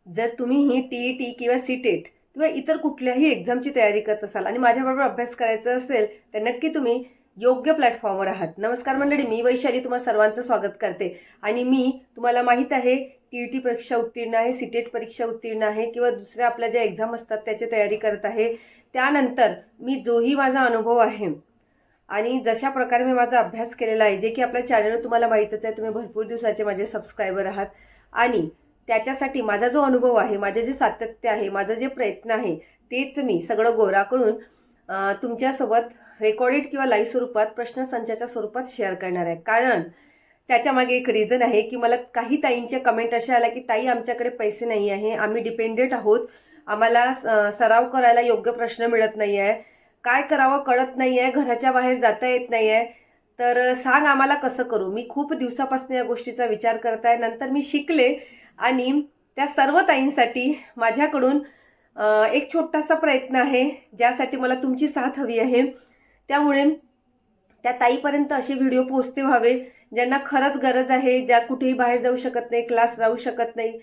जर तुम्ही ही टी किंवा सी-टेट किंवा इतर कुठल्याही एक्झामची तयारी करत असाल आणि माझ्याबरोबर अभ्यास करायचा असेल तर नक्की तुम्ही योग्य प्लॅटफॉर्मवर आहात. नमस्कार मंडळी, मी वैशाली तुम्हा सर्वांचं स्वागत करते. आणि मी तुम्हाला माहीत आहे टी परीक्षा उत्तीर्ण आहे, सी-टेट परीक्षा उत्तीर्ण आहे किंवा दुसऱ्या आपल्या ज्या एक्झाम असतात त्याची तयारी करत आहे. त्यानंतर मी जोही माझा अनुभव आहे आणि जशा प्रकारे मी माझा अभ्यास केलेला आहे, जे की आपल्या चॅनलवर तुम्हाला माहीतच आहे, तुम्ही भरपूर दिवसाचे माझे सबस्क्रायबर आहात. आणि त्याच्यासाठी माझा जो अनुभव आहे, माझे जे सातत्य आहे, माझं जे प्रयत्न आहे, तेच मी सगळं गोळा करून तुमच्यासोबत रेकॉर्डेड किंवा लाईव्ह स्वरूपात प्रश्नसंचाच्या स्वरूपात शेअर करणार आहे. कारण त्याच्यामागे एक रिझन आहे की मला काही ताईंच्या कमेंट अशा आल्या की ताई, आमच्याकडे पैसे नाही आहे, आम्ही डिपेंडेंट आहोत, आम्हाला सराव करायला योग्य प्रश्न मिळत नाही आहे, काय करावं कळत नाही आहे, घराच्या बाहेर जाता येत नाही आहे, तर सांग आम्हाला कसं करू. मी खूप दिवसापासून या गोष्टीचा विचार करत आहे. नंतर मी शिकले आणि त्या सर्व ताईंसाठी माझ्याकडून एक छोटासा प्रयत्न आहे, ज्यासाठी मला तुमची साथ हवी आहे. त्यामुळे त्या ताईपर्यंत असे व्हिडिओ पोहोचते व्हावे ज्यांना खरंच गरज आहे, ज्या कुठेही बाहेर जाऊ शकत नाही, क्लास जाऊ शकत नाही,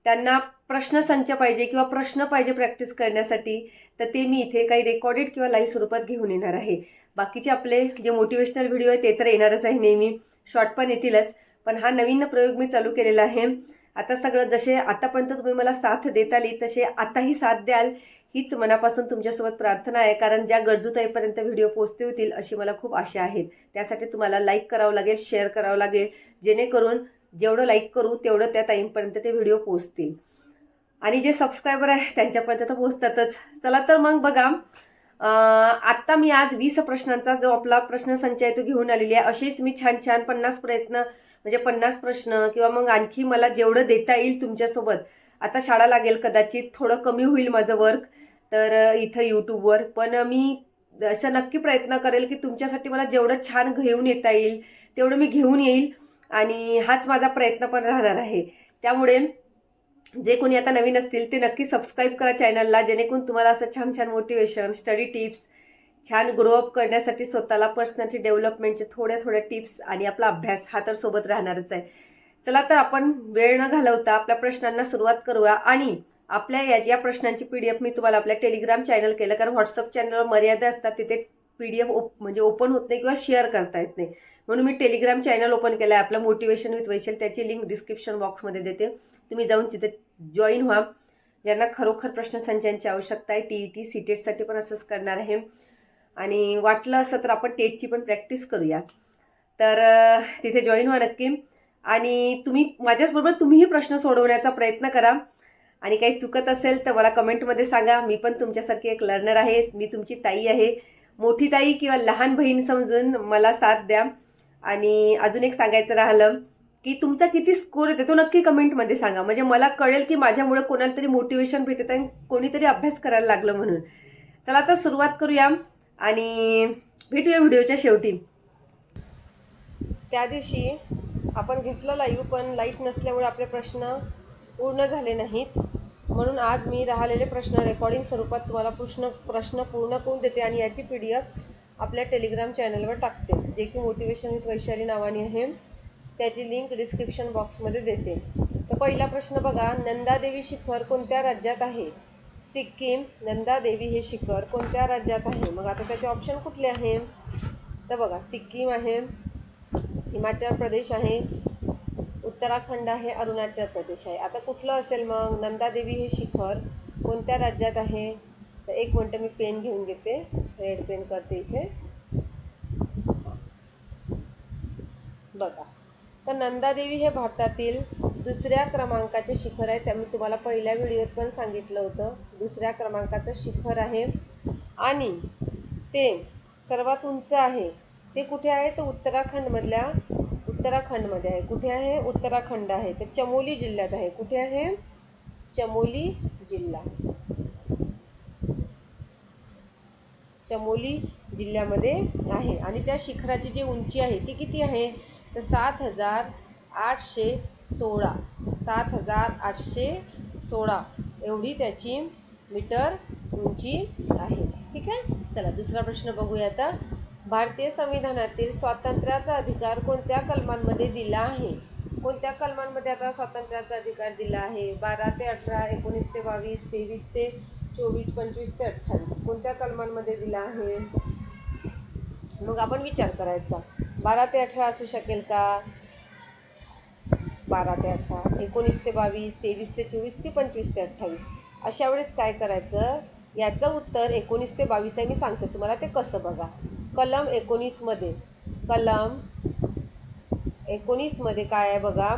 त्यांना प्रश्नसंच पाहिजे किंवा प्रश्न पाहिजे प्रॅक्टिस करण्यासाठी. तर ते मी इथे काही रेकॉर्डेड किंवा लाईव्ह स्वरूपात घेऊन येणार आहे. बाकीचे आपले जे मोटिवेशनल व्हिडिओ आहे ते तर येणारच आहे नेहमी, शॉर्ट पण येतीलच. पण हा नवीन प्रयोग मी चालू केलेला आहे. आता सगळं जसे आतापर्यंत तुम्ही मला साथ देत आली तसे आताही साथ द्याल, हीच मनापासून तुमच्यासोबत प्रार्थना आहे. कारण ज्या गरजूताईपर्यंत व्हिडिओ पोहोचते होतील अशी मला खूप आशा आहेत. त्यासाठी तुम्हाला लाईक करावं लागेल, शेअर करावं लागेल, जेणेकरून जेवढं लाईक करू तेवढं त्या ताईंपर्यंत ते व्हिडिओ पोहोचतील. आणि जे सबस्क्रायबर आहे त्यांच्यापर्यंत तर पोहोचतातच. चला तर मग बघा, आत्ता मी आज 20 प्रश्नांचा जो आपला प्रश्नसंच आहे तो घेऊन आलेली आहे. असेच मी छान छान 50 प्रयत्न म्हणजे 50 प्रश्न किंवा मग आणखी मला जेवढं देता येईल तुमच्यासोबत. आता शाळा लागेल, कदाचित थोडं कमी होईल माझं वर्क तर इथं यूट्यूबवर, पण मी असं नक्की प्रयत्न करेल की तुमच्यासाठी मला जेवढं छान घेऊन येता येईल तेवढं मी घेऊन येईल. आणि हाच माझा प्रयत्न पण राहणार आहे. त्यामुळे जे कोणी आता नवीन असतील ते नक्की सबस्क्राईब करा चॅनलला, जेणेकरून तुम्हाला असं छान छान मोटिवेशन, स्टडी टिप्स, छान ग्रोअप करण्यासाठी स्वतःला पर्सनॅलिटी डेव्हलपमेंटचे थोड्या थोड्या टिप्स आणि आपला अभ्यास हा तर सोबत राहणारच आहे. चला तर आपण वेळ न घालवता आपल्या प्रश्नांना सुरुवात करूया. आणि आपल्या या प्रश्नांची PDF मी तुम्हाला आपल्या टेलिग्राम चॅनल केलं, कारण व्हॉट्सअप चॅनलवर मर्यादा असतात, तिथे PDF म्हणजे ओपन होत नाही किंवा शेअर करता येत नाही. म्हणून मी टेलिग्राम चॅनल ओपन केलं आहे आपलं, मोटिवेशन विथ वैशाल. त्याची लिंक डिस्क्रिप्शन बॉक्समध्ये देते, तुम्ही जाऊन तिथे जॉईन व्हा. ज्यांना खरोखर प्रश्नसंचांची आवश्यकता आहे, टी सी-टेटसाठी पण असंच करणार आहे. आणि वाटलं असं तर आपण टेटची पण प्रॅक्टिस करूया. तर तिथे जॉईन व्हा नक्की. आणि तुम्ही माझ्याबरोबर तुम्हीही प्रश्न सोडवण्याचा प्रयत्न करा. आणि काही चुकत असेल तर मला कमेंटमध्ये सांगा. मी पण तुमच्यासारखी एक लर्नर आहे, मी तुमची ताई आहे, मोठी ताई किंवा लहान बहीण समजून मला साथ द्या. आणि अजून एक सांगायचं राहिलं की तुमचा किती स्कोर येतो तो नक्की कमेंटमध्ये सांगा, म्हणजे मला कळेल की माझ्यामुळे कोणाला तरी मोटिवेशन भेटत आहे, कोणीतरी अभ्यास करायला लागलं म्हणून. चला तर सुरुवात करूया आणि भेटूया व्हिडिओच्या शेवटी. त्या दिवशी आपण घेतलं लाईव्ह, पण लाईट नसल्यामुळे आपले प्रश्न पूर्ण झाले नाहीत. म्हणून आज मी राहिलेले प्रश्न रेकॉर्डिंग स्वरूपात तुम्हाला प्रश्न पूर्ण करून देते आणि याची PDF आपल्या टेलिग्राम चॅनलवर टाकते, जे की मोटिवेशन विथ वैशाली नावाने आहे. त्याची लिंक डिस्क्रिप्शन बॉक्समध्ये देते. तर पहिला प्रश्न बघा, नंदादेवी शिखर कोणत्या राज्यात आहे? सिक्कीम. नंदादेवी हे शिखर कोणत्या राज्यात आहे? मग आता त्याचे ऑप्शन कुठले आहे? तर बघा, सिक्कीम आहे, हिमाचल प्रदेश आहे, उत्तराखंड आहे, अरुणाचल प्रदेश आहे. आता कुठलं असेल मग? नंदादेवी हे शिखर कोणत्या राज्यात आहे? तर एक मिनटं मी पेन घेऊन घेते, रेड पेन करते इथे. बघा, तर नंदादेवी हे भारतातील दुसऱ्या क्रमांकाचे शिखर आहे. त्या मी तुम्हाला पहिल्या व्हिडिओत पण सांगितलं होतं, दुसऱ्या क्रमांकाचं शिखर आहे. आणि ते सर्वात उंच आहे. ते कुठे आहे? तर उत्तराखंडमध्ये आहे. कुठे आहे? उत्तराखंड आहे. तर चमोली जिल्ह्यात आहे. कुठे आहे? चमोली जिल्हा, चमोली जिल्ह्यामध्ये आहे. आणि त्या शिखराची जी उंची आहे ती किती आहे? तर 7,816 7,816 एवढी त्याची मीटर उंची आहे. ठीक आहे. चला दुसरा प्रश्न बघूया आता. भारतीय संविधानातील स्वातंत्र्याचा अधिकार कोणत्या कलमांमध्ये दिला आहे? कोणत्या कलमांमध्ये आता स्वातंत्र्याचा अधिकार दिला आहे? 12 ते 18, 19 ते 22, 23 ते 24, 25 ते 28. कोणत्या कलमांमध्ये दिला आहे? मग आपण विचार करायचा. 12 ते 18 असू शकेल का? 12 ते 18, 19 ते 22, 23 ते 24 की 25 ते 28. अशा वेळेस काय करायचं? याचं उत्तर 19 ते 22 आहे. मी सांगते तुम्हाला ते कसं बघा. कलम 19 मध्ये काय आहे बघा?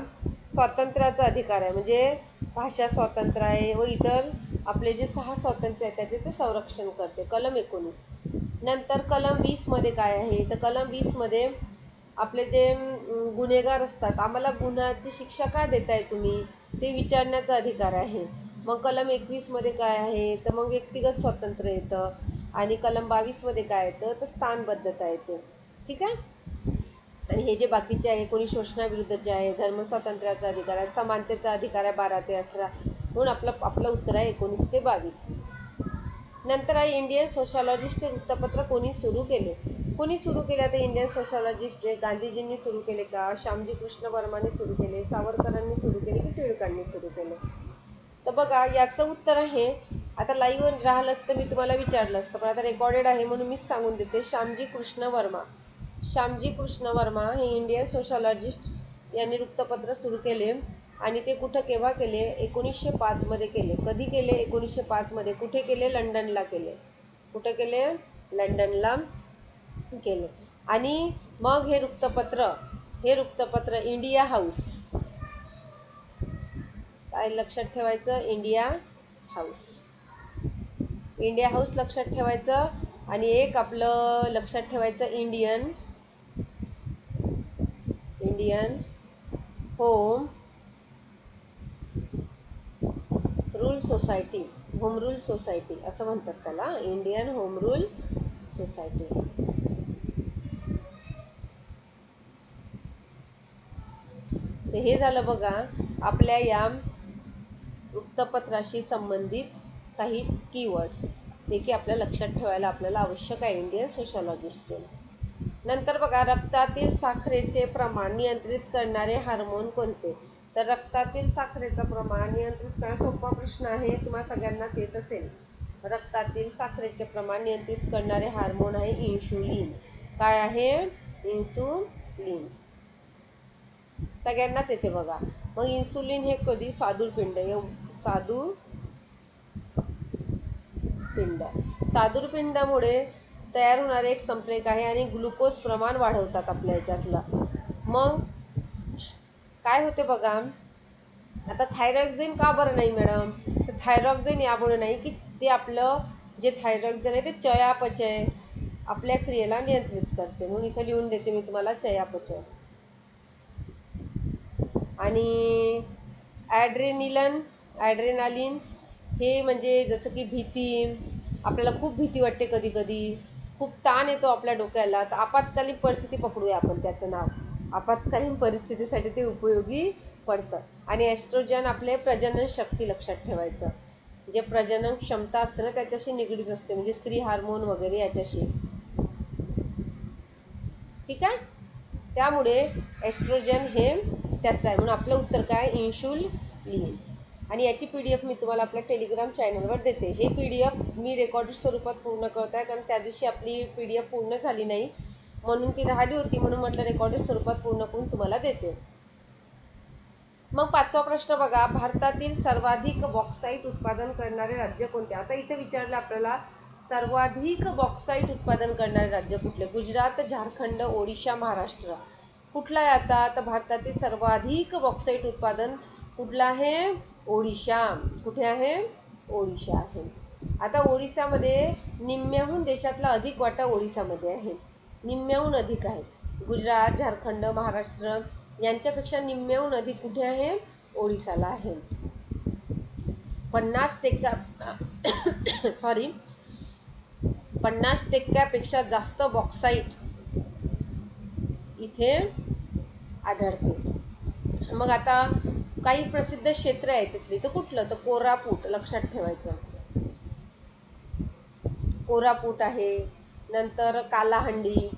स्वातंत्र्याचा अधिकार आहे, म्हणजे भाषा स्वातंत्र्य आहे व इतर आपले जे 6 स्वातंत्र्य आहेत त्याचे ते संरक्षण करते. कलम 19. नंतर कलम 20 मध्ये काय आहे? तर कलम 20 मध्ये आपले जे गुन्हेगार असतात, आम्हाला गुन्ह्याची शिक्षा का देताय तुम्ही, ते विचारण्याचा अधिकार आहे. मग कलम 21 मध्ये काय आहे? तर मग व्यक्तिगत स्वातंत्र्य येतं. आणि कलम 22 मध्ये काय येतं? तर स्थानबद्धता येते. ठीक आहे. आणि हे जे बाकीचे आहे, कोणी शोषणाविरुद्धचे आहे, धर्म स्वातंत्र्याचा अधिकार आहे, समानतेचा अधिकार आहे 12 ते 18. म्हणून आपलं उत्तर आहे 19 ते 22. नंतर आहे इंडियन सोशॉलॉजिस्ट हे वृत्तपत्र कोणी सुरू केले? कोणी सुरू केले? आता इंडियन सोशॉलॉजिस्ट हे गांधीजींनी सुरू केले का? श्यामजी कृष्ण वर्माने सुरू केले, सावरकरांनी सुरू केले की टिळकांनी सुरू केले? तर बघा याचं उत्तर आहे, आता लाईव्ह राहिलं असतं मी तुम्हाला विचारलं असतं, पण आता रेकॉर्डेड आहे म्हणून मीच सांगून देते. श्यामजी कृष्ण वर्मा हे इंडियन सोशॉलॉजिस्ट यांनी वृत्तपत्र सुरू केले. आणि ते कुठं केव्हा केले? 1905 मध्ये केले. कधी केले? 1905 मध्ये. कुठे केले? लंडनला केले. कुठे केले? लंडनला केले. आणि मग हे वृत्तपत्र इंडिया हाऊस, काय लक्षात ठेवायचं? इंडिया हाऊस लक्षात ठेवायचं. आणि एक आपलं लक्षात ठेवायचं इंडियन होम रूल सोसायटी असं म्हणतात त्याला, इंडियन होम रूल सोसायटी. तर हे झालं बघा आपल्या या वृत्तपत्राशी संबंधित काही कीवर्ड्स, ते की आपल्या लक्षात ठेवायला आपल्याला आवश्यक आहे इंडियन सोशॉलॉजिस्टचे. नंतर बघा रक्तातील साखरेचे प्रमाण नियंत्रित करणारे हार्मोन कोणते? तर रक्तातील साखरेचं प्रमाण नियंत्रित करा. सोपा प्रश्न आहे, तुम्हाला सगळ्यांनाच येत असेल. रक्तातील साखरेचे प्रमाण नियंत्रित करणारे हार्मोन आहे इन्शुलिन. काय आहे? इन्सुलिन. सगळ्यांनाच येते बघा. मग इन्सुलिन हे कधी? सादुरपिंडामुळे तयार होणारे एक संप्रेरक आहे आणि ग्लुकोज प्रमाण वाढवतात आपल्या याच्यातलं. मग काय होते बघा, आता थायरॉक्सिन का बरं नाही मॅडम? तर थायरॉक्सिन यामुळे नाही की ते आपलं जे थायरॉक्सिन आहे ते चयापचय आपल्या क्रियेला नियंत्रित करते. म्हणून इथे लिहून देते मी तुम्हाला चयापचय. आणि ॲड्रेनालिन हे म्हणजे जसं की भीती, आपल्याला खूप भीती वाटते, कधी कधी खूप ताण येतो आपल्या डोक्याला, तर आपत्कालीन परिस्थिती पकडूया आपण त्याचं नाव. आपत्कालीन परिस्थितीसाठी ते उपयोगी पडतं. आणि एस्ट्रोजन आपले प्रजनन शक्ती लक्षात ठेवायचं, जे प्रजनन क्षमता असते ना त्याच्याशी निगडीत असते, म्हणजे स्त्री हार्मोन वगैरे याच्याशी. ठीक आहे. त्यामुळे एस्ट्रोजन हे त्याचं आहे, म्हणून आपलं उत्तर काय? इन्शुलिन. आणि याची PDF मी तुम्हाला आपल्या टेलिग्राम चॅनलवर देते. हे PDF मी रेकॉर्डेड स्वरूपात पूर्ण करत आहे, कारण त्या दिवशी आपली PDF पूर्ण झाली नाही म्हणून ती राहिली होती, म्हणून म्हटलं रेकॉर्डेड स्वरूपात पूर्ण करून तुम्हाला देते. मग 5वा प्रश्न बघा, भारतातील सर्वाधिक बॉक्साईट उत्पादन करणारे राज्य कोणते? आता इथे विचारलं आपल्याला सर्वाधिक बॉक्साईट उत्पादन करणारे राज्य कुठले? गुजरात, झारखंड, ओडिशा, महाराष्ट्र. कुठला आहे आता? तर भारतातील सर्वाधिक बॉक्साईट उत्पादन कुठलं आहे? ओडिशा. कुठे आहे? ओडिशा आहे. आता ओडिशामध्ये निम्म्याहून देशातला अधिक वाटा ओडिशामध्ये आहे, निम्म्याहून अधिक आहे. गुजरात, झारखंड, महाराष्ट्र यांच्यापेक्षा निम्म्याहून अधिक कुठे आहे? ओडिशाला आहे. 50% जास्त बॉक्साईट इथे आढळते. मग आता काही प्रसिद्ध क्षेत्र आहे तिथली, तर कुठलं? तर कोरापूट लक्षात ठेवायचं. कोरापूट आहे. नंतर कालाहंडी,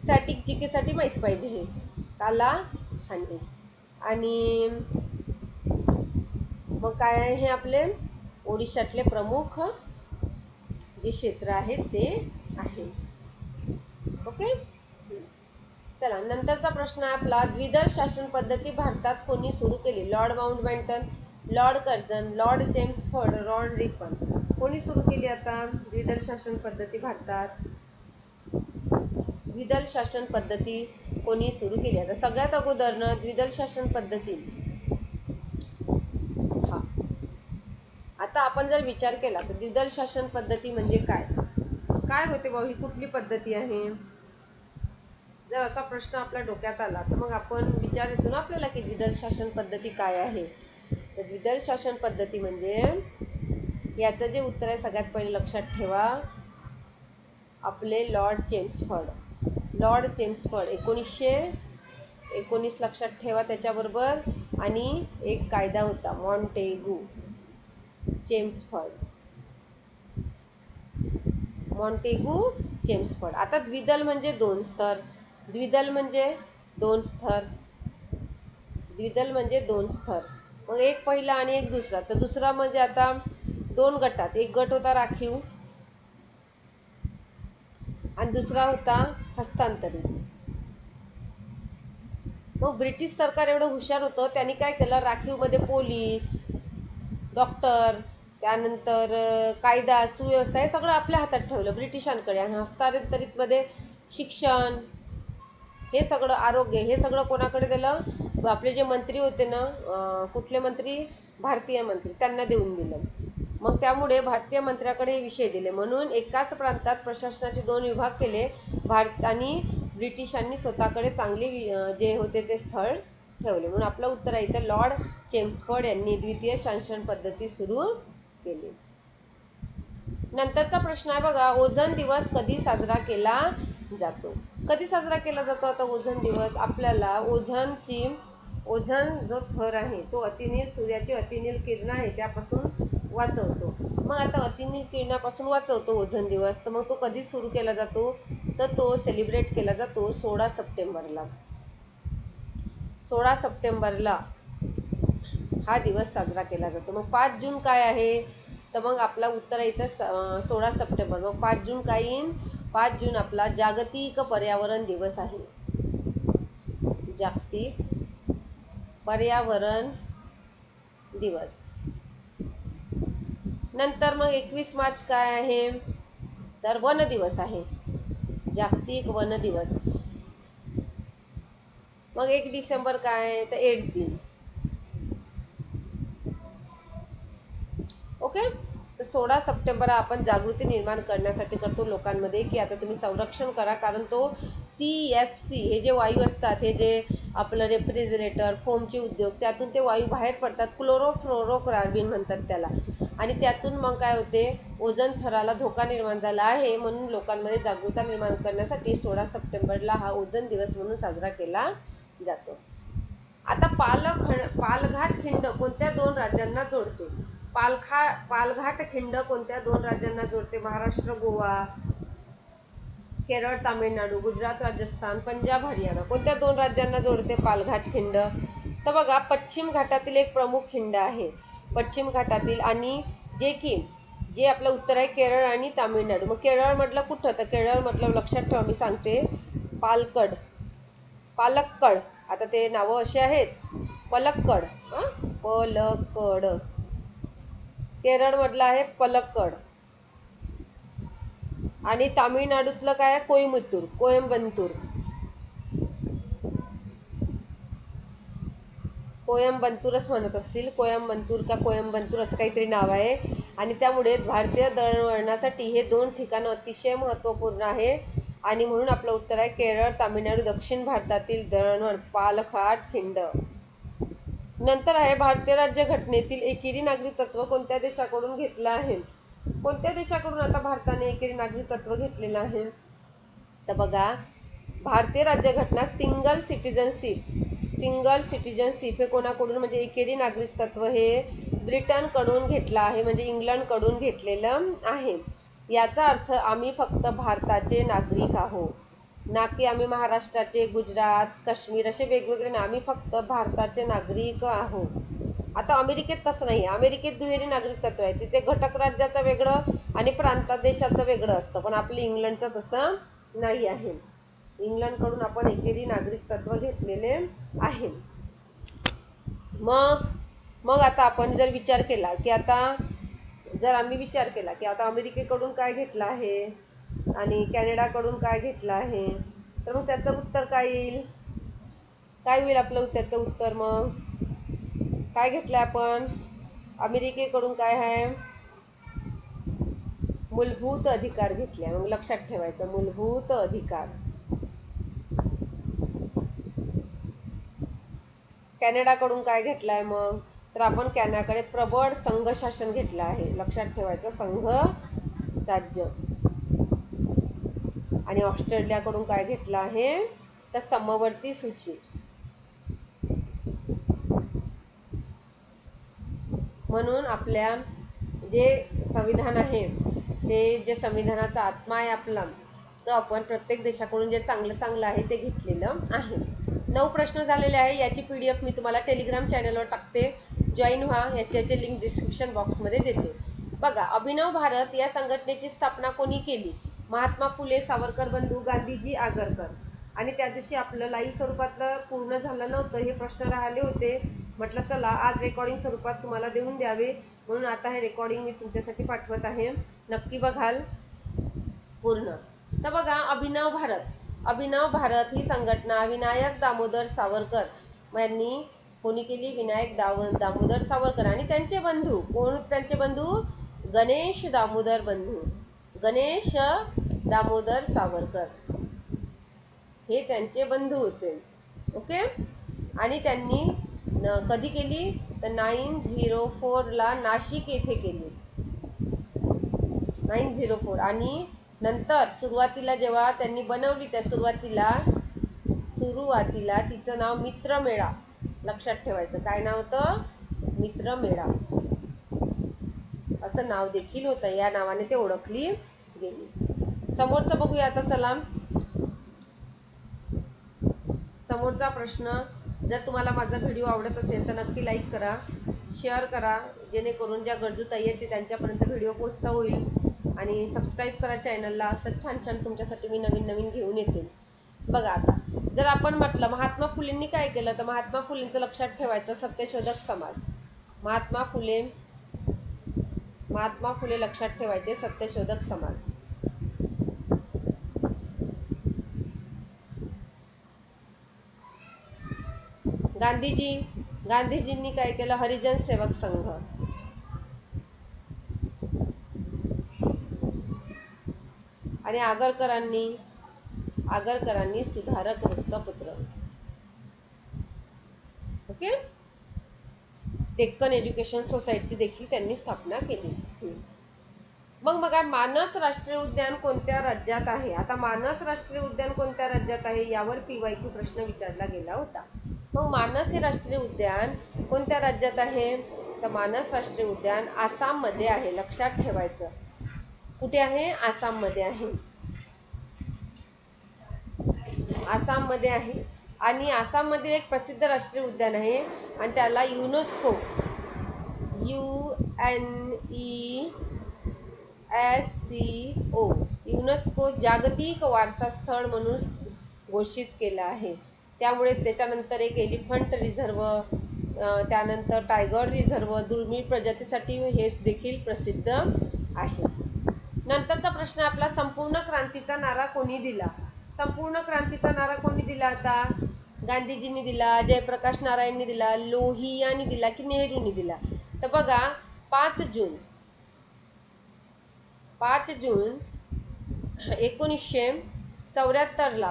स्टॅटिक जीके साठी माहिती पाहिजे हे. कालाहंडी खांडे. आणि मग काय आहे, हे आपले ओडिशातले प्रमुख जे क्षेत्र आहेत ते आहे. ओके. चला, नंतरचा प्रश्न आहे आपला, द्विदल शासन पद्धती भारतात कोणी सुरू केली? Lord Mountbatten, Lord Curzon, Lord Chelmsford, Lord Ripon. कोणी सुरू केली आता द्विदल शासन पद्धती भारतात? द्विदल शासन पद्धती कोणी सुरू केली? आता सगळ्यात अगोदर ना द्विदल शासन पद्धती, हा आता आपण जर विचार केला तर द्विदल शासन पद्धती म्हणजे काय काय होते भाऊ, ही कुठली पद्धती आहे? जर असा प्रश्न आपल्या डोक्यात आला तर मग आपण विचार येतो ना आपल्याला की द्विदल शासन पद्धती काय आहे. तर द्विदल शासन पद्धती म्हणजे, याचं जे उत्तर आहे सगळ्यात पहिले लक्षात ठेवा, आपले लॉर्ड चेम्सफोर्ड. लॉर्ड चेम्सफोर्ड 1919 लक्षात ठेवा त्याच्याबरोबर. आणि एक कायदा होता मॉन्टेगू चेम्सफोर्ड, मॉन्टेगू चेम्सफोर्ड. आता द्विदल म्हणजे दोन स्तर, द्विदल म्हणजे दोन स्तर, द्विदल म्हणजे दोन स्तर. मग एक पहिला आणि एक दुसरा. तर दुसरा म्हणजे आता दोन गटात, एक गट होता राखीव आणि दुसरा होता हस्तांतरित. मग ब्रिटिश सरकार एवढं हुशार होतं, त्यांनी काय केलं, राखीवमध्ये पोलीस, डॉक्टर, त्यानंतर कायदा सुव्यवस्था हे सगळं आपल्या हातात ठेवलं ब्रिटिशांकडे. आणि हस्तांतरितमध्ये शिक्षण, हे सगळं, आरोग्य, हे सगळं कोणाकडे दिलं? आपले जे मंत्री होते ना, कुठले मंत्री? भारतीय मंत्री, त्यांना देऊन दिलं. मग त्यामुळे भारतीय मंत्र्याकडे हे विषय दिले. म्हणून एकाच प्रांतात प्रशासनाचे दोन विभाग केले. भारत आणि ब्रिटिशांनी स्वतःकडे चांगले जे होते ते स्थळ ठेवले. म्हणून आपलं उत्तर आहे इथं लॉर्ड चेम्सफोर्ड यांनी द्वितीय शासन पद्धती सुरू केली. नंतरचा प्रश्न आहे बघा, ओझोन दिवस कधी साजरा केला जातो? कधी साजरा केला जातो आता ओझोन दिवस? आपल्याला ओझोन जो थर आहे तो अतिनील, सूर्याची अतिनील किरण आहे त्यापासून वाचवतो. मग आता अतिनील किरणापासून वाचवतो ओझोन दिवस, तर मग तो कधी सुरू केला जातो? तर तो सेलिब्रेट केला जातो 16 सप्टेंबरला. 16 सप्टेंबरला हा दिवस साजरा केला जातो. मग 5 जून काय आहे? तर मग आपला उत्तर आहे इथं 16 सप्टेंबर. मग 5 जून काय येईल? 5 जून आपला जागतिक पर्यावरण दिवस आहे. जागतिक पर्यावरण दिवस. नंतर मग 21 मार्च काय आहे? तर वन दिवस आहे, जागतिक वन दिवस. मग 1 डिसेंबर काय आहे? तर एड्स दिन. ओके. तर 16 सप्टेंबर आपण जागृती निर्माण करण्यासाठी करतो लोकांमध्ये की आता तुम्ही संरक्षण करा, कारण तो CFC हे जे वायू असतात, हे जे आपलं रेफ्रिजरेटर, फोमचे उद्योग, त्यातून ते वायू बाहेर पडतात, क्लोरोफ्लोरोकार्बन म्हणतात त्याला. आणि त्यातून मग काय होते, ओझोन थराला धोका निर्माण झाला आहे. म्हणून लोकांमध्ये जागरूकता निर्माण करण्यासाठी 16 सप्टेंबरला हा ओझोन दिवस म्हणून साजरा केला जातो. आता पालघाट खिंड कोणत्या दोन राज्यांना जोडते? पालघाट खिंड कोणत्या दोन राज्यांना जोडते? महाराष्ट्र, गोवा, केरळ, तामिळनाडू, गुजरात, राजस्थान, पंजाब, हरियाणा. कोणत्या दोन राज्यांना जोडते पालघाट खिंड? तर बघा, पश्चिम घाटातील एक प्रमुख खिंड आहे, पश्चिम घाटातील. आणि जे आपलं उत्तर आहे केरळ आणि तामिळनाडू. मग केरळ म्हटलं कुठं? तर केरळ म्हटलं लक्षात ठेवा, मी सांगते, पालक्कड. आता ते नावं असे आहेत, पलक्कड, पलक्कड. केरळ मधलं आहे पलक्कड. आणि तामिळनाडूतलं काय आहे? कोयंबतूरच म्हणत असतील, कोयंबतूर का कोयंबतूर असं काहीतरी नाव आहे. आणि त्यामुळे भारतीय दळणवळणासाठी हे दोन ठिकाणं अतिशय महत्त्वपूर्ण आहे. आणि म्हणून आपलं उत्तर आहे केरळ, तामिळनाडू, दक्षिण भारतातील दळणवळण पालघाट खिंड. नंतर आहे भारतीय राज्यघटनेतील एकेरी नागरिकत्व कोणत्या देशाकडून घेतलं आहे? कोणत्या देशाकडून आता भारताने एकेरी नागरिकत्व घेतलेलं आहे? तर बघा, भारतीय राज्यघटना सिंगल सिटिझनशिप हे कोणाकडून, म्हणजे एकेरी नागरिकत्व हे ब्रिटनकडून घेतलं आहे, म्हणजे इंग्लंडकडून घेतलेलं आहे. याचा अर्थ आम्ही फक्त भारताचे नागरिक आहोत. ना की आम्ही महाराष्ट्राचे, गुजरात, काश्मीर असे वेगवेगळे ना, आम्ही फक्त भारताचे नागरिक आहोत. आता अमेरिकेत तसं नाही. अमेरिकेत दुहेरी नागरिकत्व आहे. तिथे घटक राज्याचं वेगळं आणि प्रांत देशाचं वेगळं असतं. पण आपलं इंग्लंडचं तसं नाही आहे. इंग्लंडकडून आपण एकेरी नागरिकत्व घेतलेले आहे. मग आता आपण जर विचार केला की आम्ही विचार केला की आता अमेरिकेकडून काय घेतलं आहे आणि कॅनडाकडून काय घेतलं आहे, तर मग त्याचं उत्तर काय येईल? काय होईल आपलं त्याचं उत्तर? मग काय घेतलं आपण? अमेरिकेकडून काय आहे? मूलभूत अधिकार घेतले. मग लक्षात ठेवायचं, मूलभूत अधिकार. कॅनडाकडून काय घेतलाय मग? तर आपण कॅनडाकडे प्रबळ संघ शासन घेतलं आहे. लक्षात ठेवायचं, संघ राज्य. आणि ऑस्ट्रेलियाकडून काय घेतलं आहे? तर समवर्ती सूची. म्हणून आपल्या जे संविधान आहे, ते जे संविधानाचा आत्मा आहे आपला, तो आपण प्रत्येक देशाकडून जे चांगलं आहे ते घेतलेलं आहे. 9 प्रश्न झालेले आहे. याची PDF मी तुम्हाला टेलिग्राम चॅनलवर टाकते. जॉईन व्हा. याची लिंक डिस्क्रिप्शन बॉक्समध्ये देते. बघा, अभिनव भारत या संघटनेची स्थापना कोणी केली? महात्मा फुले, सावरकर बंधू, गांधीजी, आगरकर. आणि त्या दिवशी आपलं लाईव्ह स्वरूपातलं पूर्ण झालं नव्हतं, हे प्रश्न राहिले होते. म्हटलं चला आज रेकॉर्डिंग स्वरूपात तुम्हाला देऊन द्यावे, म्हणून आता हे रेकॉर्डिंग मी तुमच्यासाठी पाठवत आहे. नक्की बघाल पूर्ण. तर बघा, अभिनव भारत ही संघटना विनायक दामोदर सावरकर यांनी कोणी केली? विनायक दामोदर सावरकर आणि त्यांचे बंधू. कोण त्यांचे बंधू? गणेश दामोदर सावरकर हे त्यांचे बंधू होते. ओके. आणि त्यांनी कधी केली? तर 904 ला नाशिक येथे केली. 904. आणि नंतर सुरुवातीला जेव्हा त्यांनी बनवली, त्या सुरुवातीला तिचं नाव मित्रमेळा. लक्षात ठेवायचं, काय नाव होतं? मित्रमेळा असं नाव देखील होतं. या नावाने ते ओळखली गेली. समोरचं बघूया आता. चला, समोरचा प्रश्न. जर तुम्हाला माझा व्हिडिओ आवडत असेल तर नक्की लाईक करा, शेअर करा, जेणेकरून ज्या गरजू ताई आहेत त्यांच्यापर्यंत व्हिडिओ पोहोचता होईल. आणि सबस्क्राईब करा चॅनलला. असं छान तुमच्यासाठी मी नवीन घेऊन येते. बघा, आता जर आपण म्हटलं महात्मा फुलेंनी काय केलं, तर महात्मा फुलेंचं लक्षात ठेवायचं, सत्यशोधक समाज. महात्मा फुले लक्षात ठेवायचे, सत्यशोधक समाज. गांधीजींनी काय केलं? हरिजन सेवक संघ. आणि आगरकरांनी सुधारक वृत्तपत्र. ओके. डेक्कन एज्युकेशन सोसायटीची देखील त्यांनी स्थापना केली. मग बघा, मानस राष्ट्रीय उद्यान कोणत्या राज्यात आहे? आता मानस राष्ट्रीय उद्यान कोणत्या राज्यात आहे यावर PYQ प्रश्न विचारला गेला होता. मग मानस हे राष्ट्रीय उद्यान कोणत्या राज्यात आहे? तर मानस राष्ट्रीय उद्यान आसाममध्ये आहे. लक्षात ठेवायचं, कुठे आहे? आसाममध्ये आहे. आसाममध्ये आहे. आणि आसाममध्ये एक प्रसिद्ध राष्ट्रीय उद्यान आहे आणि त्याला युनेस्को युनेस्को जागतिक वारसा स्थळ म्हणून घोषित केलं आहे. त्यामुळे त्याच्यानंतर एक एलिफंट रिझर्व, त्यानंतर टायगर रिझर्व, दुर्मिळ प्रजातीसाठी हे देखील प्रसिद्ध आहे. नंतरचा प्रश्न आपला, संपूर्ण क्रांतीचा नारा कोणी दिला? संपूर्ण क्रांतीचा नारा कोणी दिला? आता गांधीजींनी दिला, जयप्रकाश नारायणनी दिला, लोहियांनी दिला की नेहरूंनी दिला? तर बघा, 5 जून 1974 ला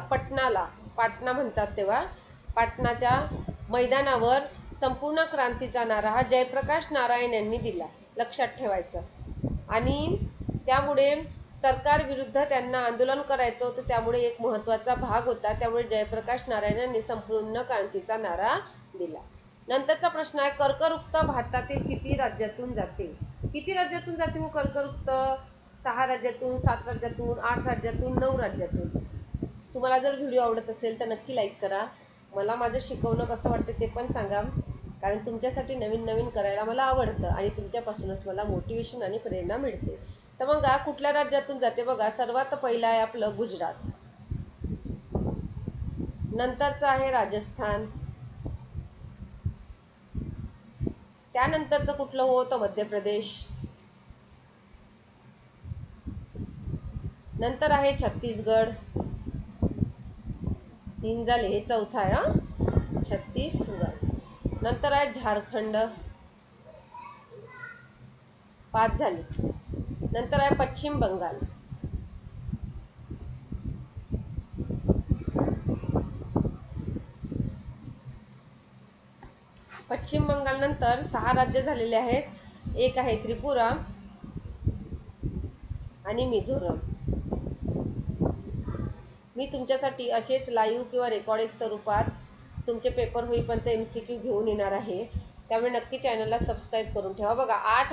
पाटणा म्हणतात तेव्हा, पाटणाच्या मैदानावर संपूर्ण क्रांतीचा नारा हा जयप्रकाश नारायण यांनी दिला. लक्षात ठेवायचं. आणि त्यामुळे सरकार विरुद्ध त्यांना आंदोलन करायचं होतं, त्यामुळे एक महत्त्वाचा भाग होता. त्यामुळे जयप्रकाश नारायण यांनी संपूर्ण क्रांतीचा नारा दिला. नंतरचा प्रश्न आहे, कर्कवृत्त भारतातील किती राज्यातून जाते? किती राज्यातून जाते कर्कवृत्त? 6 राज्यातून, 7 राज्यातून, 8 राज्यातून, 9 राज्यातून? तुम्हाला जर व्हिडिओ आवडत असेल तर नक्की लाईक करा. मला माझं शिकवणं कसं वाटतं ते पण सांगा, कारण तुमच्यासाठी नवीन नवीन करायला मला आवडतं आणि तुमच्यापासूनच मला मोटिवेशन आणि प्रेरणा मिळते. तर मग कुठल्या राज्यातून जाते बघा. सर्वात पहिलं आहे आपलं गुजरात, नंतरचं आहे राजस्थान, त्यानंतरचं कुठलं होतं मध्य प्रदेश, नंतर आहे छत्तीसगड, 3 झाले, हे चौथा आहे छत्तीसगड. नंतर आहे झारखंड, 5 झाले. नंतर आहे पश्चिम बंगाल, पश्चिम बंगाल नंतर 6 राज्य झालेले आहेत. एक आहे त्रिपुरा आणि मिझोरम. मी तुमच्यासाठी असेच लाईव्ह किंवा रेकॉर्डेड स्वरूपात तुमचे पेपर होईपर्यंत MCQ घेऊन येणार आहे. त्यामुळे नक्की चॅनलला सबस्क्राईब करून ठेवा. बघा 8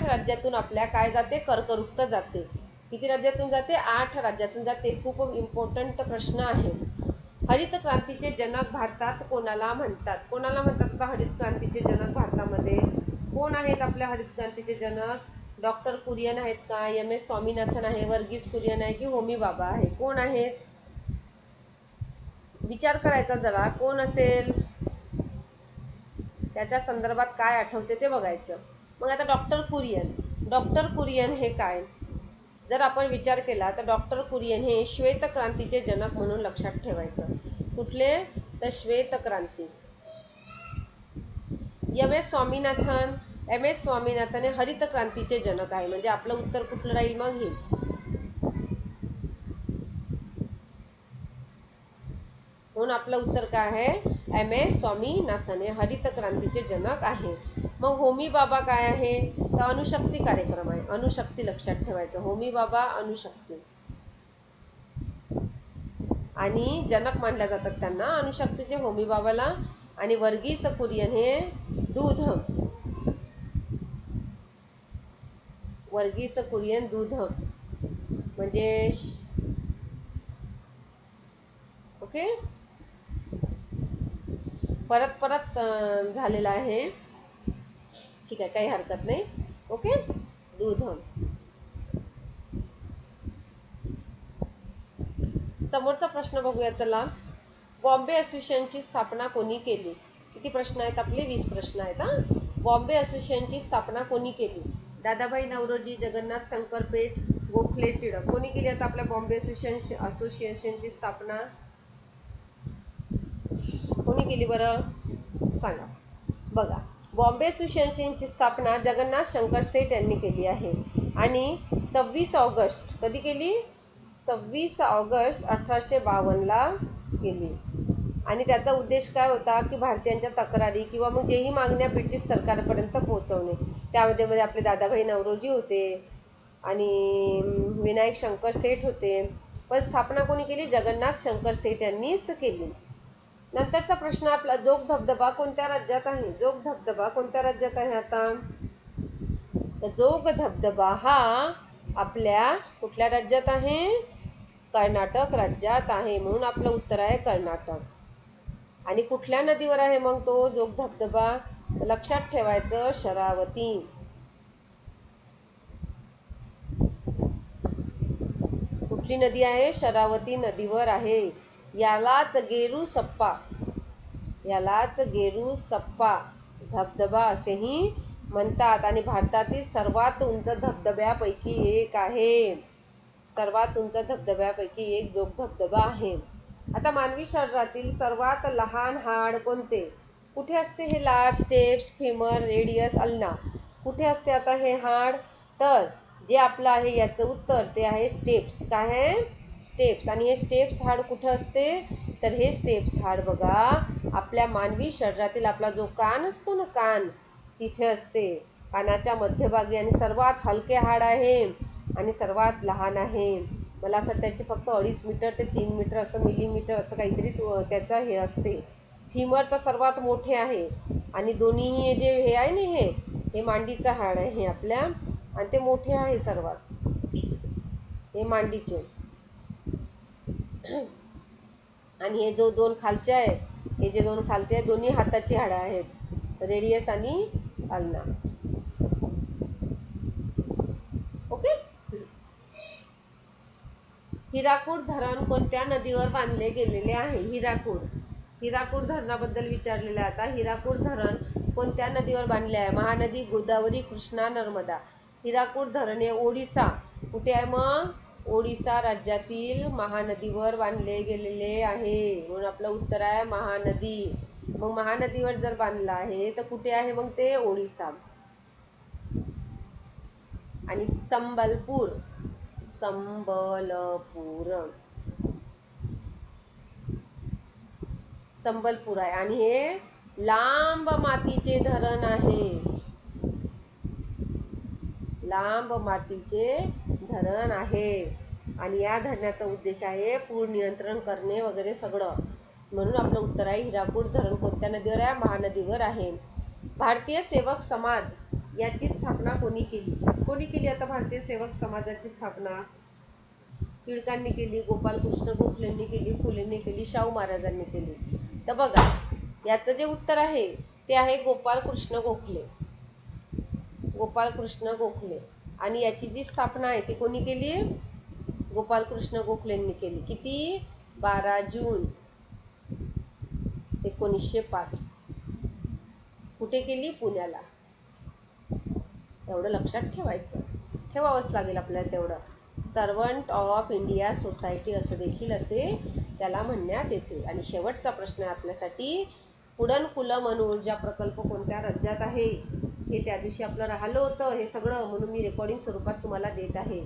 राज्यातून आपल्या काय जाते, कर्कवृत्त जाते. किती राज्यातून जाते? 8 राज्यातून जाते. खूप इम्पॉर्टंट प्रश्न आहे. हरित क्रांतीचे जनक भारतात कोणाला म्हणतात? कोणाला म्हणतात का हरित क्रांतीचे जनक भारतामध्ये? कोण आहेत आपल्या हरित क्रांतीचे जनक? डॉक्टर कुरियन आहेत का, MS स्वामीनाथन आहे, वर्गीस कुरियन आहे की होमी बाबा आहे? कोण आहेत? विचार करायचा जरा, कोण असेल? त्याच्या संदर्भात काय आठवते ते बघायचं. मग आता डॉक्टर कुरियन हे काय? जर आपण विचार केला तर डॉक्टर कुरियन हे श्वेत क्रांतीचे जनक म्हणून लक्षात ठेवायचं. कुठले? तर श्वेत क्रांती. MS स्वामीनाथन हे हरित क्रांतीचे जनक आहे. म्हणजे आपलं उत्तर कुठलं राहील मग? हेच. म्हणून आपलं उत्तर काय आहे? MS स्वामीनाथन हे हरित क्रांतीचे जनक आहे. मग होमी बाबा काय आहे? तर अणुशक्ती कार्यक्रम आहे. अणुशक्ती लक्षात ठेवायचं. होमी बाबा अणुशक्ती आणि जनक मानल्या जातात त्यांना अणुशक्तीचे, होमी बाबाला. आणि वर्गीस कुरियन हे दूध, वर्गीस कुरियन दूध म्हणजे ओके. परत झालेला आहे. ठीक आहे, काही हरकत नाही. ओके. दूध. समोरचा प्रश्न बघूया चला. बॉम्बे असोसिएशनची स्थापना कोणी केली? किती प्रश्न आहेत आपले? 20 प्रश्न आहेत हा. बॉम्बे असोसिएशनची स्थापना कोणी केली? दादाभाई नौरोजी, जगन्नाथ शंकर पेठ, गोखले, टिळक. कोणी केली आता आपल्या बॉम्बे असोसिएशनची स्थापना? कोणी केली बरं? सांगा. बघा, बॉम्बे असोसिएशनची स्थापना जगन्नाथ शंकर सेठ यांनी केली आहे. आणि 26 ऑगस्ट कधी केली? 26 ऑगस्ट 1852ला केली. आणि त्याचा उद्देश काय होता की भारतीयांच्या तक्रारी किंवा मग जेही मागण्या ब्रिटिश सरकारपर्यंत पोहोचवणे. त्यामध्ये आपले दादाभाई नौरोजी होते आणि विनायक शंकर सेठ होते. पण स्थापना कोणी केली? जगन्नाथ शंकर सेठ यांनीच केली. नंतरचा प्रश्न आपला, जोग धबधबा कोणत्या राज्यात आहे? जोग धबधबा कोणत्या राज्यात आहे आता? तर जोग धबधबा हा आपल्या कुठल्या राज्यात आहे? कर्नाटक राज्यात आहे. म्हणून आपलं उत्तर आहे कर्नाटक. आणि कुठल्या नदीवर आहे मग तो जोग धबधबा? लक्षात ठेवायचं, शरावती. कुठली नदी आहे? शरावती नदीवर आहे. यालाच गेरू सप्पा धबधबा असेही म्हणतात. आणि भारतातील सर्वात उंच धबधब्यापैकी एक आहे. सर्वात उंच धबधब्यापैकी एक जोग धबधबा आहे. आता मानवी शरीरातील सर्वात लहान हाड कोणते? कुठे असते हे large, stapes, femur, radius, ulna? कुठे असते आता हे हाड? तर जे आपलं आहे याचं उत्तर ते आहे स्टेप्स. काय आहे? स्टेप्स. आणि हे स्टेप्स हाड कुठं असते? तर हे स्टेप्स हाड बघा आपल्या मानवी शरीरातील आपला जो कान असतो ना, कान, तिथे असते. कानाच्या मध्यभागी. आणि सर्वात हलके हाड आहे आणि सर्वात लहान आहे. मला असं वाटतं त्याचे फक्त 2.5 मीटर ते 3 मीटर असं, मिलीमीटर असं काहीतरी त्याचं हे असते. फिमर तर सर्वात मोठे आहे. आणि दोन्हीही जे हे आहे ना, हे मांडीचं हाड आहे हे आपल्या, आणि ते मोठे आहे सर्वात, हे मांडीचे. आणि हे जो दोन खालचे आहे, हे जे दोन खालचे आहे दोन्ही हाताची हाडं आहेत, रेडियस आणि अल्ना. ओके. हिराकूड धरण कोणत्या नदीवर बांधले गेलेले आहे? हिराकूड धरणाबद्दल विचारलेलं आहे. आता हिराकूड धरण कोणत्या नदीवर बांधले आहे? महानदी, गोदावरी, कृष्णा, नर्मदा. हिराकूड धरण हे ओडिसा, कुठे आहे मग? ओडिसा राज्यातील महानदीवर बांधले गेलेले आहे. म्हणून आपलं उत्तर आहे महानदी. मग महानदीवर जर बांधलं आहे तर कुठे आहे मग ते? ओडिसा. आणि संबलपूर आहे. आणि हे लांब मातीचे धरण आहे. आणि या धरणाचा उद्देश आहे पूर नियंत्रण करणे वगैरे सगळं. म्हणून आपलं उत्तर आहे हिराकूड धरण कोणत्या नदीवर आहे? महानदीवर आहे. भारतीय सेवक समाज याची स्थापना कोणी केली? आता भारतीय सेवक समाजाची स्थापना टिळकांनी केली, गोपालकृष्ण गोखलेंनी केली, फुलेंनी केली, शाहू महाराजांनी केली. तर बघा, याचं जे उत्तर आहे ते आहे गोपालकृष्ण गोखले. आणि याची जी स्थापना आहे ती कोणी केली? गोपालकृष्ण गोखलेंनी केली. किती? 12 जून 1905. कुठे केली? पुण्याला. एवढं लक्षात ठेवावंच लागेल आपल्याला तेवढं. सर्वंट ऑफ इंडिया सोसायटी असं देखील त्याला म्हणण्यात येते. आणि शेवटचा प्रश्न आहे आपल्यासाठी, कुडनकुलम अणुऊर्जा प्रकल्प कोणत्या राज्यात आहे? हे त्या दिवशी आपलं राहिलं होतं हे सगळं, म्हणून मी रेकॉर्डिंग स्वरूपात तुम्हाला देत आहे.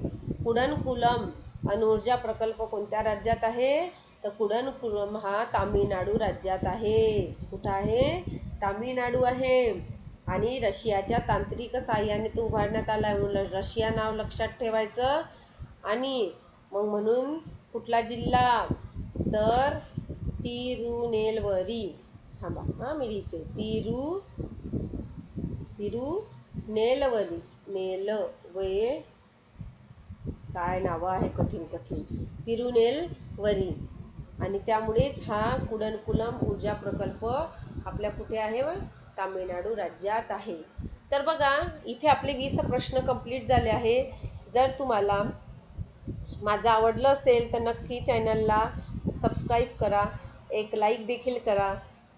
कुडनकुलम अणुऊर्जा प्रकल्प कोणत्या राज्यात आहे? तर कुडनकुलम हा तामिळनाडू राज्यात आहे. कुठं आहे? तामिळनाडू आहे. आणि रशियाच्या तांत्रिक सहाय्याने तो उभारण्यात आला. रशिया नाव लक्षात ठेवायचं. आणि मग म्हणून कुठला जिल्हा? तर तिरुनेलवेली. थांबा मी लिहिते. तिरुनेलवेली. काय नावं आहे कठीण. तिरुनेलवेली. आणि त्यामुळेच हा कुडनकुलम ऊर्जा प्रकल्प आपल्या कुठे आहे? तामिळनाडू राज्यात आहे. तर बघा, इथे आपले 20 प्रश्न कंप्लीट झाले आहे. जर तुम्हाला माझं आवडलं असेल तर नक्की चॅनलला सबस्क्राईब करा, एक लाईक देखील करा,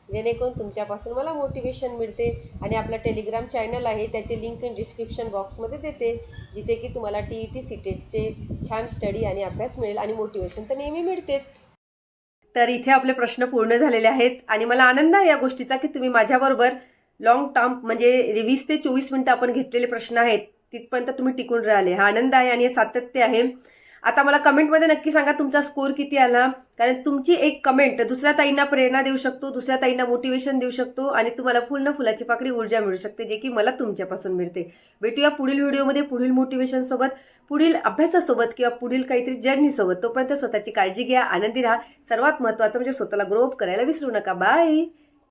जेणेकरून तुमच्यापासून मला मोटिवेशन मिळते. आणि आपला टेलिग्राम चॅनल आहे, त्याची लिंक डिस्क्रिप्शन बॉक्समध्ये देते, जिथे की तुम्हाला TET CTETचे छान स्टडी आणि अभ्यास मिळेल आणि मोटिवेशन तर नेहमी मिळतेच. तर इथे आपले प्रश्न पूर्ण झालेले आहेत. आणि मला आनंद आहे या गोष्टीचा की तुम्ही माझ्याबरोबर लॉंग टर्म म्हणजे 20 ते 24 मिनिटं आपण घेतलेले प्रश्न आहेत तिथपर्यंत तुम्ही टिकून राहिले. हा आनंद आहे आणि हे सातत्य आहे. आता मला कमेंटमध्ये नक्की सांगा तुमचा स्कोर किती आला, कारण तुमची एक कमेंट दुसऱ्या ताईंना प्रेरणा देऊ शकतो, दुसऱ्या ताईंना मोटिवेशन देऊ शकतो आणि तुम्हाला फुलाची पाकळी ऊर्जा मिळू शकते, जे की मला तुमच्यापासून मिळते. भेटूया पुढील व्हिडिओमध्ये पुढील मोटिवेशनसोबत, पुढील अभ्यासासोबत किंवा पुढील काहीतरी जर्नीसोबत. तोपर्यंत स्वतःची काळजी घ्या, आनंदी राहा. सर्वात महत्त्वाचं म्हणजे स्वतःला ग्रो अप करायला विसरू नका. बाय.